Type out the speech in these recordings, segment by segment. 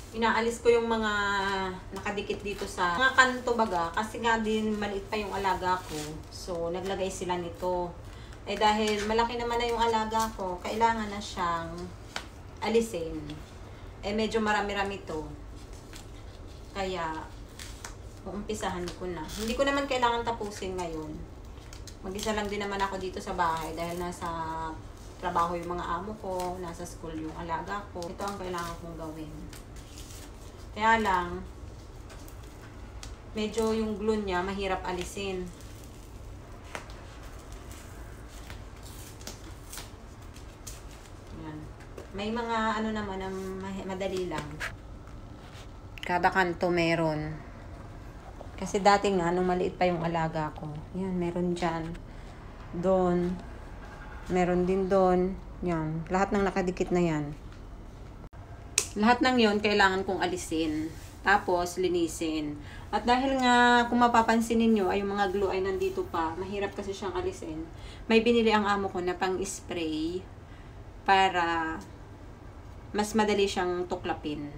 Inaalis ko yung mga nakadikit dito sa mga kanto baga. Kasi nga din maliit pa yung alaga ko. So, naglagay sila nito. Eh dahil malaki naman na yung alaga ko, kailangan na siyang alisin. Eh medyo marami-rami to. Kaya, uumpisahan ko na. Hindi ko naman kailangan tapusin ngayon. Mag-isa lang din naman ako dito sa bahay dahil nasa trabaho yung mga amo ko, nasa school yung alaga ko. Ito ang kailangan kong gawin. Kaya lang, medyo yung glue niya mahirap alisin. Yan. May mga ano naman na madali lang. Kada kanto meron. Kasi dati nga, nung maliit pa yung alaga ko. Yan, meron dyan. Doon. Meron din doon. Yan. Lahat ng nakadikit na yan. Lahat ng yon kailangan kong alisin. Tapos, linisin. At dahil nga, kung mapapansin ninyo, ay yung mga glue ay nandito pa. Mahirap kasi siyang alisin. May binili ang amo ko na pang-spray para mas madali siyang tuklapin.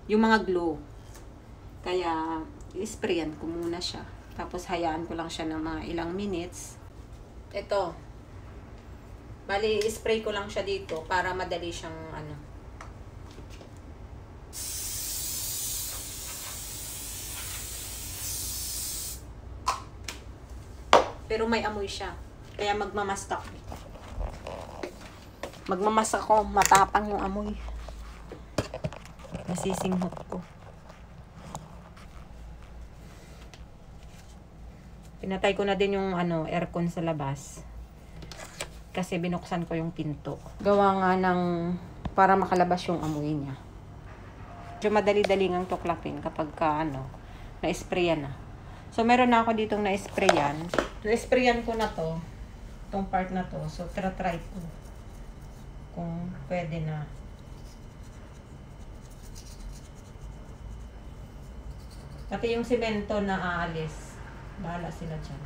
Yung mga glue. Kaya, i-sprayan ko muna siya. Tapos, hayaan ko lang siya ng mga ilang minutes. Ito. Bali, i-spray ko lang siya dito para madali siyang ano. Pero may amoy siya. Kaya magmamask ako. Magmamask ako. Matapang yung amoy. Nasisinghot ko. Pinatay ko na din yung aircon sa labas. Kasi binuksan ko yung pinto. Gawa nga ng para makalabas yung amoy niya. Medyo madali-dali ngang tuklapin kapag na-sprayan na. So, meron na ako ditong na-sprayan. Na-sprayan ko na to. Itong part na to. So, try ko. Kung pwede na. Pati yung simento na aalis. Bahala sila dyan.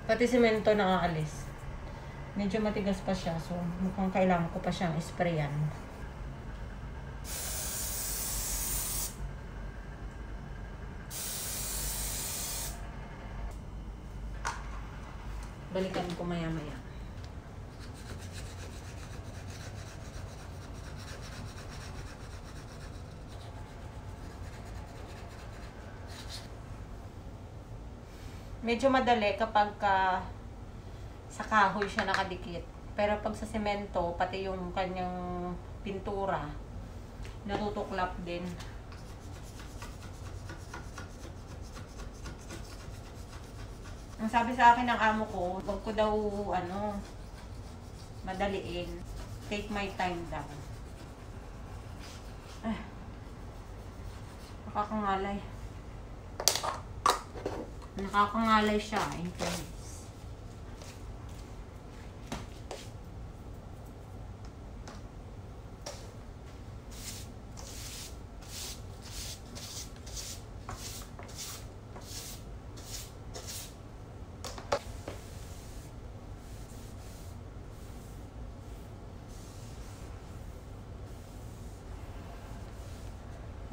Pati simento na aalis. Medyo matigas pa siya. So, mukhang kailangan ko pa siyang sprayan. Balikan ko maya-maya. Medyo madali kapag sa kahoy siya nakadikit. Pero pag sa semento, pati yung kanyang pintura, natutuklap din. Ang sabi sa akin ng amo ko, wag ko daw, madaliin. Take my time daw. Nakakangalay. Nakakangalay siya, in fairness.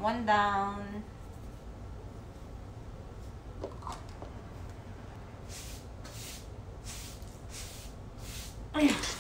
One down. Ayan.